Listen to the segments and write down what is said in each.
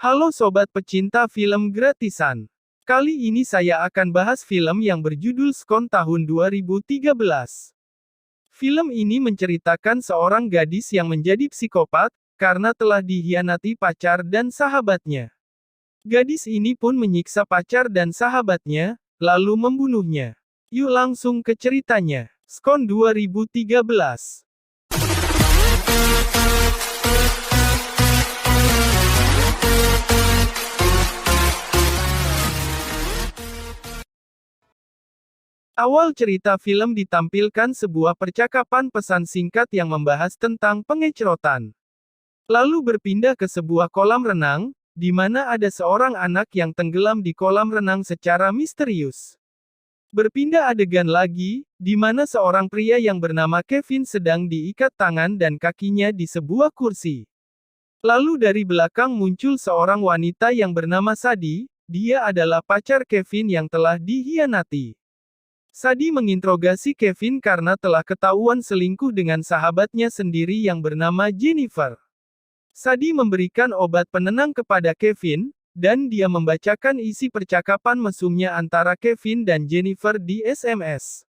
Halo sobat pecinta film gratisan. Kali ini saya akan bahas film yang berjudul Skon tahun 2013. Film ini menceritakan seorang gadis yang menjadi psikopat, karena telah dihianati pacar dan sahabatnya. Gadis ini pun menyiksa pacar dan sahabatnya, lalu membunuhnya. Yuk langsung ke ceritanya. Skon 2013. Awal cerita film ditampilkan sebuah percakapan pesan singkat yang membahas tentang pengecrotan. Lalu berpindah ke sebuah kolam renang, di mana ada seorang anak yang tenggelam di kolam renang secara misterius. Berpindah adegan lagi, di mana seorang pria yang bernama Kevin sedang diikat tangan dan kakinya di sebuah kursi. Lalu dari belakang muncul seorang wanita yang bernama Sadie, dia adalah pacar Kevin yang telah dihianati. Sadie menginterogasi Kevin karena telah ketahuan selingkuh dengan sahabatnya sendiri yang bernama Jennifer. Sadie memberikan obat penenang kepada Kevin, dan dia membacakan isi percakapan mesumnya antara Kevin dan Jennifer di SMS.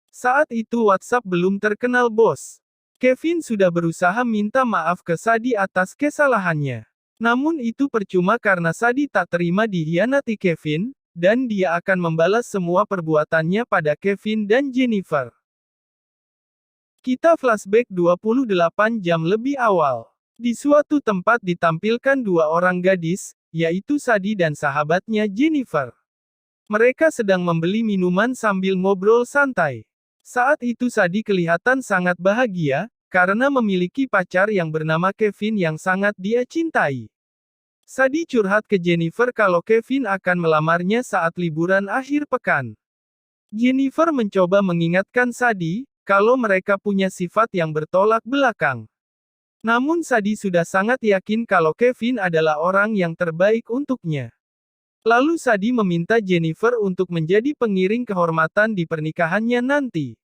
Saat itu WhatsApp belum terkenal bos. Kevin sudah berusaha minta maaf ke Sadie atas kesalahannya. Namun itu percuma karena Sadie tak terima dihianati Kevin, dan dia akan membalas semua perbuatannya pada Kevin dan Jennifer. Kita flashback 28 jam lebih awal. Di suatu tempat ditampilkan dua orang gadis, yaitu Sadie dan sahabatnya Jennifer. Mereka sedang membeli minuman sambil ngobrol santai. Saat itu Sadie kelihatan sangat bahagia, karena memiliki pacar yang bernama Kevin yang sangat dia cintai. Sadie curhat ke Jennifer kalau Kevin akan melamarnya saat liburan akhir pekan. Jennifer mencoba mengingatkan Sadie, kalau mereka punya sifat yang bertolak belakang. Namun Sadie sudah sangat yakin kalau Kevin adalah orang yang terbaik untuknya. Lalu Sadie meminta Jennifer untuk menjadi pengiring kehormatan di pernikahannya nanti.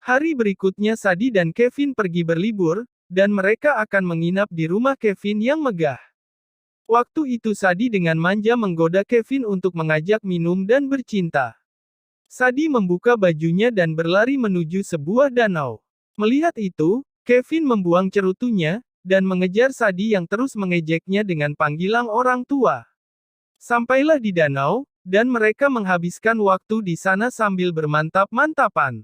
Hari berikutnya Sadie dan Kevin pergi berlibur, dan mereka akan menginap di rumah Kevin yang megah. Waktu itu Sadie dengan manja menggoda Kevin untuk mengajak minum dan bercinta. Sadie membuka bajunya dan berlari menuju sebuah danau. Melihat itu, Kevin membuang cerutunya, dan mengejar Sadie yang terus mengejeknya dengan panggilan orang tua. Sampailah di danau, dan mereka menghabiskan waktu di sana sambil bermantap-mantapan.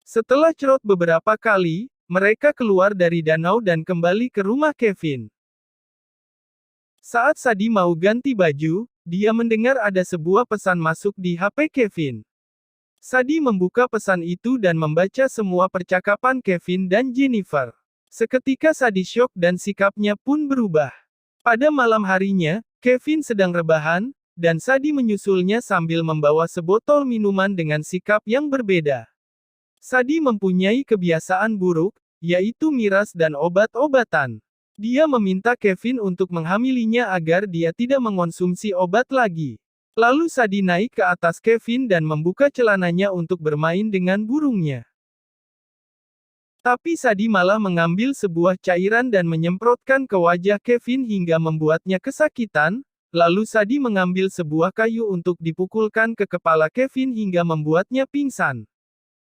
Setelah cerot beberapa kali, mereka keluar dari danau dan kembali ke rumah Kevin. Saat Sadie mau ganti baju, dia mendengar ada sebuah pesan masuk di HP Kevin. Sadie membuka pesan itu dan membaca semua percakapan Kevin dan Jennifer. Seketika Sadie syok dan sikapnya pun berubah. Pada malam harinya, Kevin sedang rebahan, dan Sadie menyusulnya sambil membawa sebotol minuman dengan sikap yang berbeda. Sadie mempunyai kebiasaan buruk, yaitu miras dan obat-obatan. Dia meminta Kevin untuk menghamilinya agar dia tidak mengonsumsi obat lagi. Lalu Sadie naik ke atas Kevin dan membuka celananya untuk bermain dengan burungnya. Tapi Sadie malah mengambil sebuah cairan dan menyemprotkan ke wajah Kevin hingga membuatnya kesakitan, lalu Sadie mengambil sebuah kayu untuk dipukulkan ke kepala Kevin hingga membuatnya pingsan.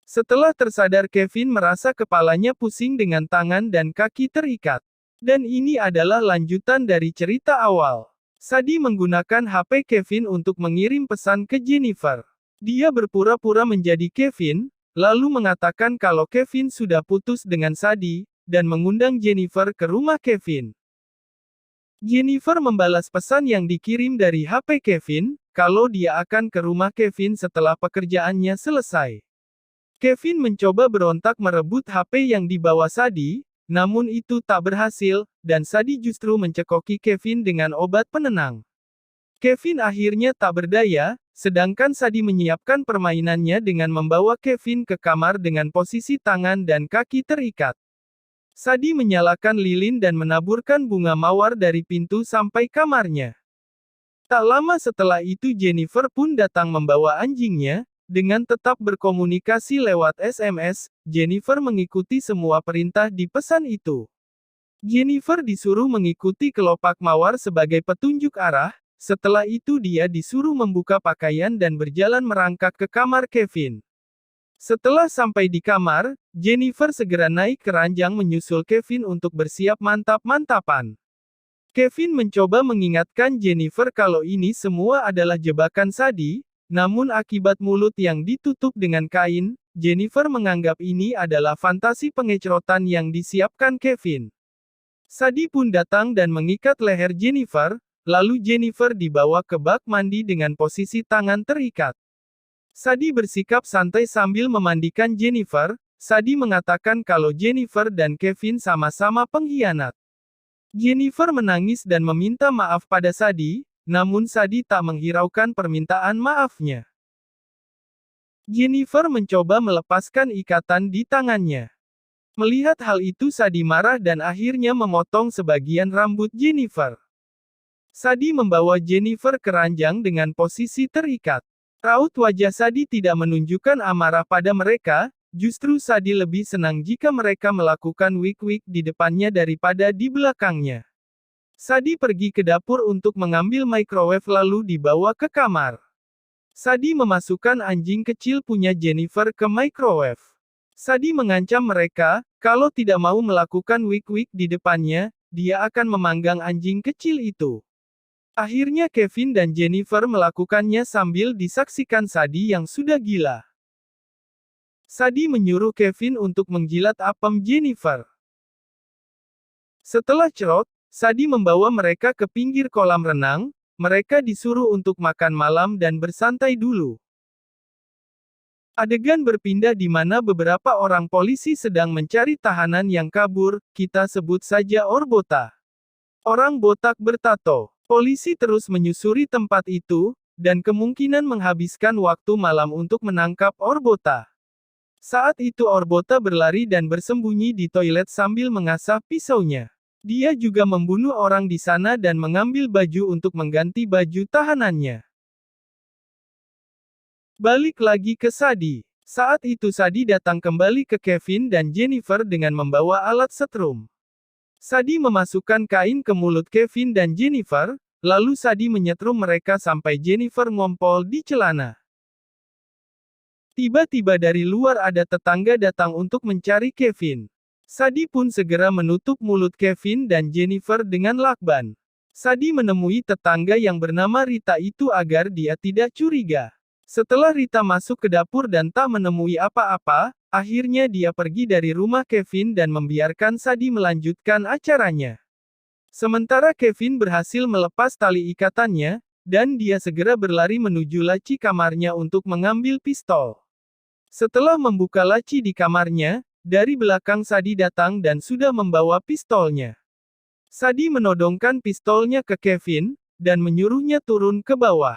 Setelah tersadar Kevin merasa kepalanya pusing dengan tangan dan kaki terikat. Dan ini adalah lanjutan dari cerita awal. Sadie menggunakan HP Kevin untuk mengirim pesan ke Jennifer. Dia berpura-pura menjadi Kevin, lalu mengatakan kalau Kevin sudah putus dengan Sadie, dan mengundang Jennifer ke rumah Kevin. Jennifer membalas pesan yang dikirim dari HP Kevin, kalau dia akan ke rumah Kevin setelah pekerjaannya selesai. Kevin mencoba berontak merebut HP yang dibawa Sadie, namun itu tak berhasil, dan Sadie justru mencekoki Kevin dengan obat penenang. Kevin akhirnya tak berdaya, sedangkan Sadie menyiapkan permainannya dengan membawa Kevin ke kamar dengan posisi tangan dan kaki terikat. Sadie menyalakan lilin dan menaburkan bunga mawar dari pintu sampai kamarnya. Tak lama setelah itu Jennifer pun datang membawa anjingnya. Dengan tetap berkomunikasi lewat SMS, Jennifer mengikuti semua perintah di pesan itu. Jennifer disuruh mengikuti kelopak mawar sebagai petunjuk arah, setelah itu dia disuruh membuka pakaian dan berjalan merangkak ke kamar Kevin. Setelah sampai di kamar, Jennifer segera naik ke ranjang menyusul Kevin untuk bersiap mantap-mantapan. Kevin mencoba mengingatkan Jennifer kalau ini semua adalah jebakan Sadie, namun akibat mulut yang ditutup dengan kain, Jennifer menganggap ini adalah fantasi pengecrotan yang disiapkan Kevin. Sadie pun datang dan mengikat leher Jennifer, lalu Jennifer dibawa ke bak mandi dengan posisi tangan terikat. Sadie bersikap santai sambil memandikan Jennifer. Sadie mengatakan kalau Jennifer dan Kevin sama-sama pengkhianat. Jennifer menangis dan meminta maaf pada Sadie, namun Sadie tak menghiraukan permintaan maafnya. Jennifer mencoba melepaskan ikatan di tangannya. Melihat hal itu Sadie marah dan akhirnya memotong sebagian rambut Jennifer. Sadie membawa Jennifer ke ranjang dengan posisi terikat. Raut wajah Sadie tidak menunjukkan amarah pada mereka, justru Sadie lebih senang jika mereka melakukan wik-wik di depannya daripada di belakangnya. Sadie pergi ke dapur untuk mengambil microwave lalu dibawa ke kamar. Sadie memasukkan anjing kecil punya Jennifer ke microwave. Sadie mengancam mereka, kalau tidak mau melakukan wik-wik di depannya, dia akan memanggang anjing kecil itu. Akhirnya Kevin dan Jennifer melakukannya sambil disaksikan Sadie yang sudah gila. Sadie menyuruh Kevin untuk menjilat apem Jennifer. Setelah cerot, Sadie membawa mereka ke pinggir kolam renang, mereka disuruh untuk makan malam dan bersantai dulu. Adegan berpindah di mana beberapa orang polisi sedang mencari tahanan yang kabur, kita sebut saja Orbota. Orang botak bertato. Polisi terus menyusuri tempat itu, dan kemungkinan menghabiskan waktu malam untuk menangkap Orbota. Saat itu Orbota berlari dan bersembunyi di toilet sambil mengasah pisaunya. Dia juga membunuh orang di sana dan mengambil baju untuk mengganti baju tahanannya. Balik lagi ke Sadie. Saat itu Sadie datang kembali ke Kevin dan Jennifer dengan membawa alat setrum. Sadie memasukkan kain ke mulut Kevin dan Jennifer, lalu Sadie menyetrum mereka sampai Jennifer ngompol di celana. Tiba-tiba dari luar ada tetangga datang untuk mencari Kevin. Sadie pun segera menutup mulut Kevin dan Jennifer dengan lakban. Sadie menemui tetangga yang bernama Rita itu agar dia tidak curiga. Setelah Rita masuk ke dapur dan tak menemui apa-apa, akhirnya dia pergi dari rumah Kevin dan membiarkan Sadie melanjutkan acaranya. Sementara Kevin berhasil melepas tali ikatannya, dan dia segera berlari menuju laci kamarnya untuk mengambil pistol. Setelah membuka laci di kamarnya, dari belakang Sadie datang dan sudah membawa pistolnya. Sadie menodongkan pistolnya ke Kevin, dan menyuruhnya turun ke bawah.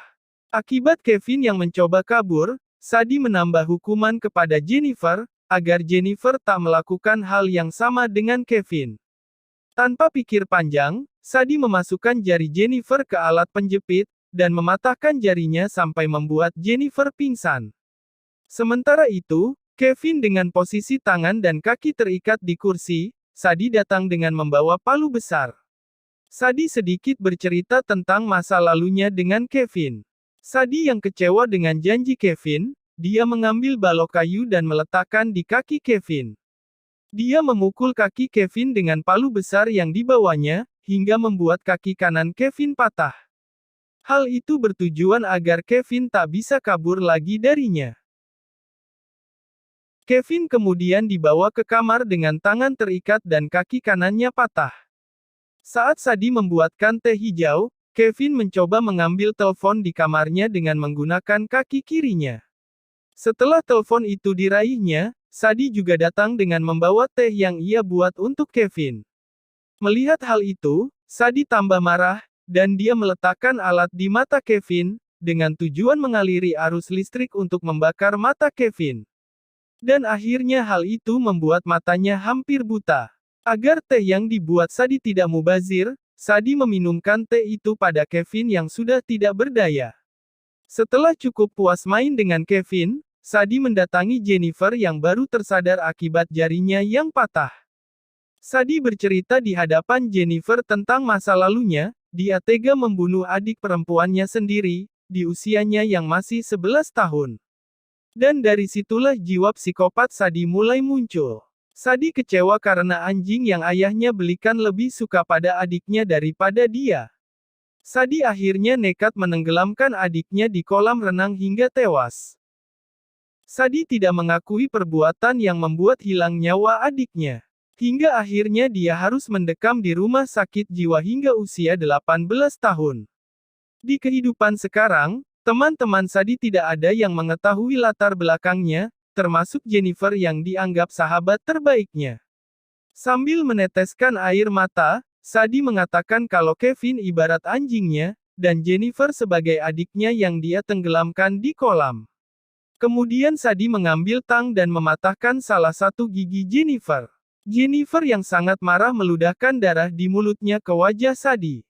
Akibat Kevin yang mencoba kabur, Sadie menambah hukuman kepada Jennifer, agar Jennifer tak melakukan hal yang sama dengan Kevin. Tanpa pikir panjang, Sadie memasukkan jari Jennifer ke alat penjepit, dan mematahkan jarinya sampai membuat Jennifer pingsan. Sementara itu, Kevin dengan posisi tangan dan kaki terikat di kursi, Sadie datang dengan membawa palu besar. Sadie sedikit bercerita tentang masa lalunya dengan Kevin. Sadie yang kecewa dengan janji Kevin, dia mengambil balok kayu dan meletakkan di kaki Kevin. Dia memukul kaki Kevin dengan palu besar yang dibawanya, hingga membuat kaki kanan Kevin patah. Hal itu bertujuan agar Kevin tak bisa kabur lagi darinya. Kevin kemudian dibawa ke kamar dengan tangan terikat dan kaki kanannya patah. Saat Sadie membuatkan teh hijau, Kevin mencoba mengambil telepon di kamarnya dengan menggunakan kaki kirinya. Setelah telepon itu diraihnya, Sadie juga datang dengan membawa teh yang ia buat untuk Kevin. Melihat hal itu, Sadie tambah marah, dan dia meletakkan alat di mata Kevin, dengan tujuan mengaliri arus listrik untuk membakar mata Kevin. Dan akhirnya hal itu membuat matanya hampir buta. Agar teh yang dibuat Sadie tidak mubazir, Sadie meminumkan teh itu pada Kevin yang sudah tidak berdaya. Setelah cukup puas main dengan Kevin, Sadie mendatangi Jennifer yang baru tersadar akibat jarinya yang patah. Sadie bercerita di hadapan Jennifer tentang masa lalunya, dia tega membunuh adik perempuannya sendiri, di usianya yang masih 11 tahun. Dan dari situlah jiwa psikopat Sadie mulai muncul. Sadie kecewa karena anjing yang ayahnya belikan lebih suka pada adiknya daripada dia. Sadie akhirnya nekat menenggelamkan adiknya di kolam renang hingga tewas. Sadie tidak mengakui perbuatan yang membuat hilang nyawa adiknya. Hingga akhirnya dia harus mendekam di rumah sakit jiwa hingga usia 18 tahun. Di kehidupan sekarang, teman-teman Sadie tidak ada yang mengetahui latar belakangnya, termasuk Jennifer yang dianggap sahabat terbaiknya. Sambil meneteskan air mata, Sadie mengatakan kalau Kevin ibarat anjingnya, dan Jennifer sebagai adiknya yang dia tenggelamkan di kolam. Kemudian Sadie mengambil tang dan mematahkan salah satu gigi Jennifer. Jennifer yang sangat marah meludahkan darah di mulutnya ke wajah Sadie.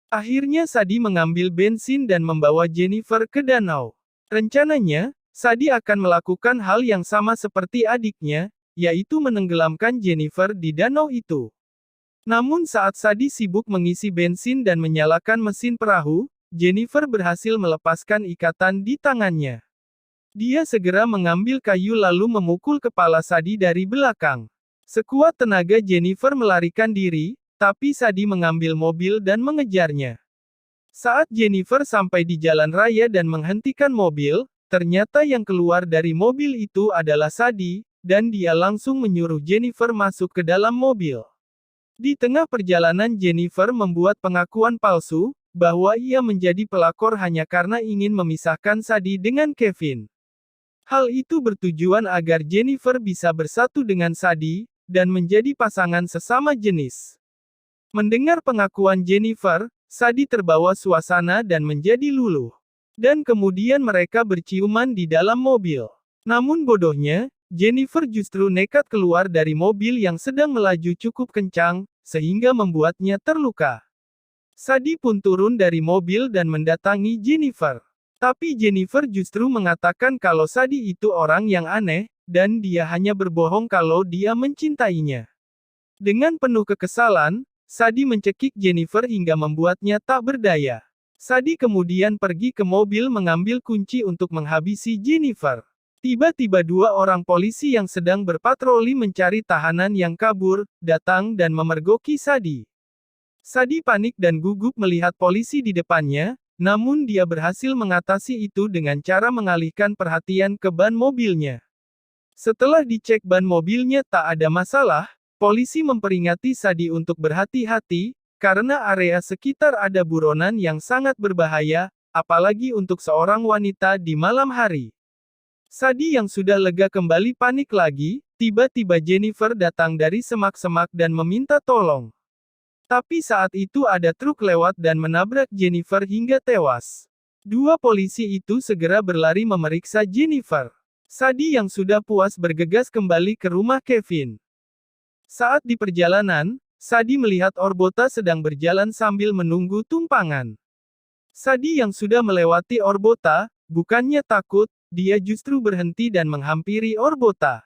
Akhirnya Sadie mengambil bensin dan membawa Jennifer ke danau. Rencananya, Sadie akan melakukan hal yang sama seperti adiknya, yaitu menenggelamkan Jennifer di danau itu. Namun saat Sadie sibuk mengisi bensin dan menyalakan mesin perahu, Jennifer berhasil melepaskan ikatan di tangannya. Dia segera mengambil kayu lalu memukul kepala Sadie dari belakang. Sekuat tenaga Jennifer melarikan diri, tapi Sadie mengambil mobil dan mengejarnya. Saat Jennifer sampai di jalan raya dan menghentikan mobil, ternyata yang keluar dari mobil itu adalah Sadie, dan dia langsung menyuruh Jennifer masuk ke dalam mobil. Di tengah perjalanan Jennifer membuat pengakuan palsu, bahwa ia menjadi pelakor hanya karena ingin memisahkan Sadie dengan Kevin. Hal itu bertujuan agar Jennifer bisa bersatu dengan Sadie, dan menjadi pasangan sesama jenis. Mendengar pengakuan Jennifer, Sadie terbawa suasana dan menjadi luluh. Dan kemudian mereka berciuman di dalam mobil. Namun bodohnya, Jennifer justru nekat keluar dari mobil yang sedang melaju cukup kencang, sehingga membuatnya terluka. Sadie pun turun dari mobil dan mendatangi Jennifer. Tapi Jennifer justru mengatakan kalau Sadie itu orang yang aneh, dan dia hanya berbohong kalau dia mencintainya. Dengan penuh kekesalan, Sadie mencekik Jennifer hingga membuatnya tak berdaya. Sadie kemudian pergi ke mobil mengambil kunci untuk menghabisi Jennifer. Tiba-tiba dua orang polisi yang sedang berpatroli mencari tahanan yang kabur, datang dan memergoki Sadie. Sadie panik dan gugup melihat polisi di depannya, namun dia berhasil mengatasi itu dengan cara mengalihkan perhatian ke ban mobilnya. Setelah dicek ban mobilnya tak ada masalah, polisi memperingati Sadie untuk berhati-hati, karena area sekitar ada buronan yang sangat berbahaya, apalagi untuk seorang wanita di malam hari. Sadie yang sudah lega kembali panik lagi, tiba-tiba Jennifer datang dari semak-semak dan meminta tolong. Tapi saat itu ada truk lewat dan menabrak Jennifer hingga tewas. Dua polisi itu segera berlari memeriksa Jennifer. Sadie yang sudah puas bergegas kembali ke rumah Kevin. Saat di perjalanan, Sadie melihat Orbota sedang berjalan sambil menunggu tumpangan. Sadie yang sudah melewati Orbota, bukannya takut, dia justru berhenti dan menghampiri Orbota.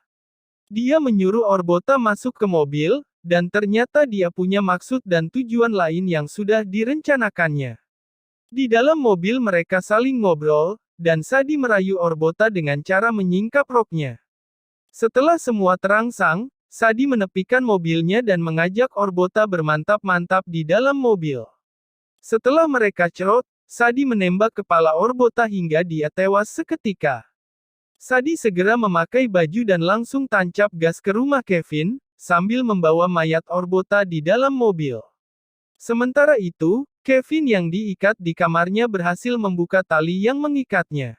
Dia menyuruh Orbota masuk ke mobil, dan ternyata dia punya maksud dan tujuan lain yang sudah direncanakannya. Di dalam mobil mereka saling ngobrol, dan Sadie merayu Orbota dengan cara menyingkap roknya. Setelah semua terangsang, Sadie menepikan mobilnya dan mengajak Orbota bermantap-mantap di dalam mobil. Setelah mereka cerot, Sadie menembak kepala Orbota hingga dia tewas seketika. Sadie segera memakai baju dan langsung tancap gas ke rumah Kevin, sambil membawa mayat Orbota di dalam mobil. Sementara itu, Kevin yang diikat di kamarnya berhasil membuka tali yang mengikatnya.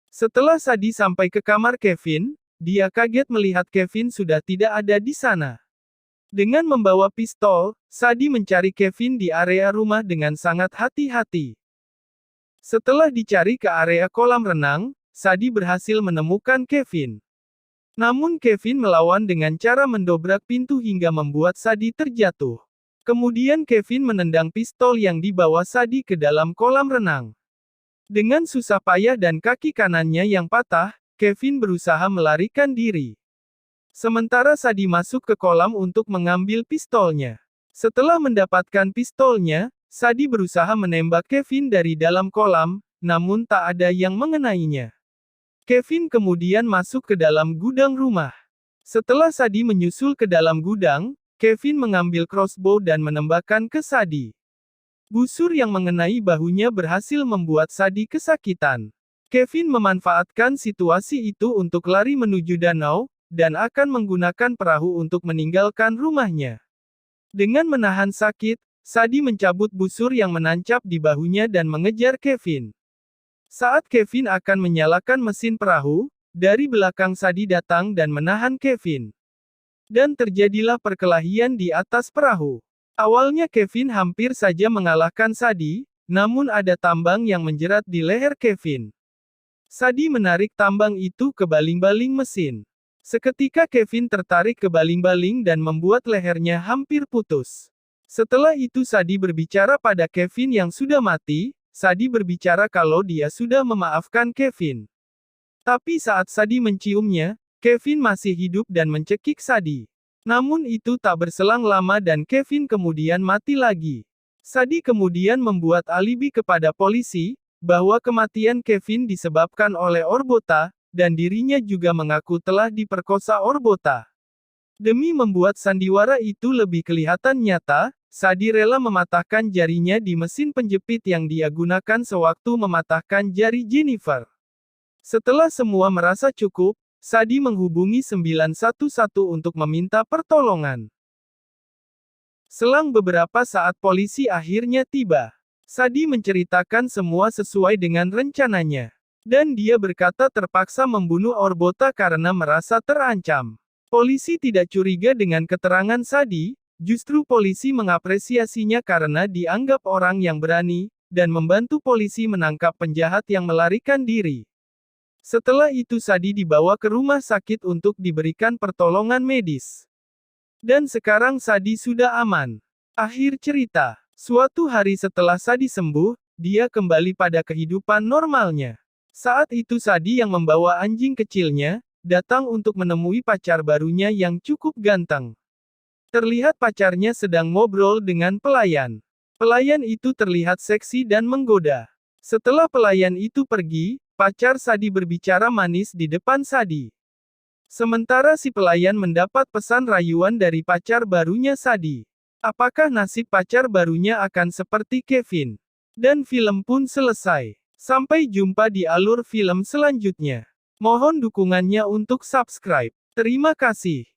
Setelah Sadie sampai ke kamar Kevin, dia kaget melihat Kevin sudah tidak ada di sana. Dengan membawa pistol, Sadie mencari Kevin di area rumah dengan sangat hati-hati. Setelah dicari ke area kolam renang, Sadie berhasil menemukan Kevin. Namun Kevin melawan dengan cara mendobrak pintu hingga membuat Sadie terjatuh. Kemudian Kevin menendang pistol yang dibawa Sadie ke dalam kolam renang. Dengan susah payah dan kaki kanannya yang patah, Kevin berusaha melarikan diri. Sementara Sadi masuk ke kolam untuk mengambil pistolnya. Setelah mendapatkan pistolnya, Sadi berusaha menembak Kevin dari dalam kolam, namun tak ada yang mengenainya. Kevin kemudian masuk ke dalam gudang rumah. Setelah Sadi menyusul ke dalam gudang, Kevin mengambil crossbow dan menembakkan ke Sadi. Busur yang mengenai bahunya berhasil membuat Sadi kesakitan. Kevin memanfaatkan situasi itu untuk lari menuju danau, dan akan menggunakan perahu untuk meninggalkan rumahnya. Dengan menahan sakit, Sadi mencabut busur yang menancap di bahunya dan mengejar Kevin. Saat Kevin akan menyalakan mesin perahu, dari belakang Sadi datang dan menahan Kevin. Dan terjadilah perkelahian di atas perahu. Awalnya Kevin hampir saja mengalahkan Sadi, namun ada tambang yang menjerat di leher Kevin. Sadi menarik tambang itu ke baling-baling mesin. Seketika Kevin tertarik ke baling-baling dan membuat lehernya hampir putus. Setelah itu Sadi berbicara pada Kevin yang sudah mati, Sadi berbicara kalau dia sudah memaafkan Kevin. Tapi saat Sadi menciumnya, Kevin masih hidup dan mencekik Sadi. Namun itu tak berselang lama dan Kevin kemudian mati lagi. Sadi kemudian membuat alibi kepada polisi, bahwa kematian Kevin disebabkan oleh Orbota, dan dirinya juga mengaku telah diperkosa Orbota. Demi membuat sandiwara itu lebih kelihatan nyata, Sadi rela mematahkan jarinya di mesin penjepit yang dia gunakan sewaktu mematahkan jari Jennifer. Setelah semua merasa cukup, Sadi menghubungi 911 untuk meminta pertolongan. Selang beberapa saat polisi akhirnya tiba. Sadi menceritakan semua sesuai dengan rencananya. Dan dia berkata terpaksa membunuh Orbota karena merasa terancam. Polisi tidak curiga dengan keterangan Sadi, justru polisi mengapresiasinya karena dianggap orang yang berani, dan membantu polisi menangkap penjahat yang melarikan diri. Setelah itu Sadi dibawa ke rumah sakit untuk diberikan pertolongan medis. Dan sekarang Sadi sudah aman. Akhir cerita. Suatu hari setelah Sadi sembuh, dia kembali pada kehidupan normalnya. Saat itu Sadi yang membawa anjing kecilnya, datang untuk menemui pacar barunya yang cukup ganteng. Terlihat pacarnya sedang ngobrol dengan pelayan. Pelayan itu terlihat seksi dan menggoda. Setelah pelayan itu pergi, pacar Sadi berbicara manis di depan Sadi. Sementara si pelayan mendapat pesan rayuan dari pacar barunya Sadi. Apakah nasib pacar barunya akan seperti Kevin? Dan film pun selesai. Sampai jumpa di alur film selanjutnya. Mohon dukungannya untuk subscribe. Terima kasih.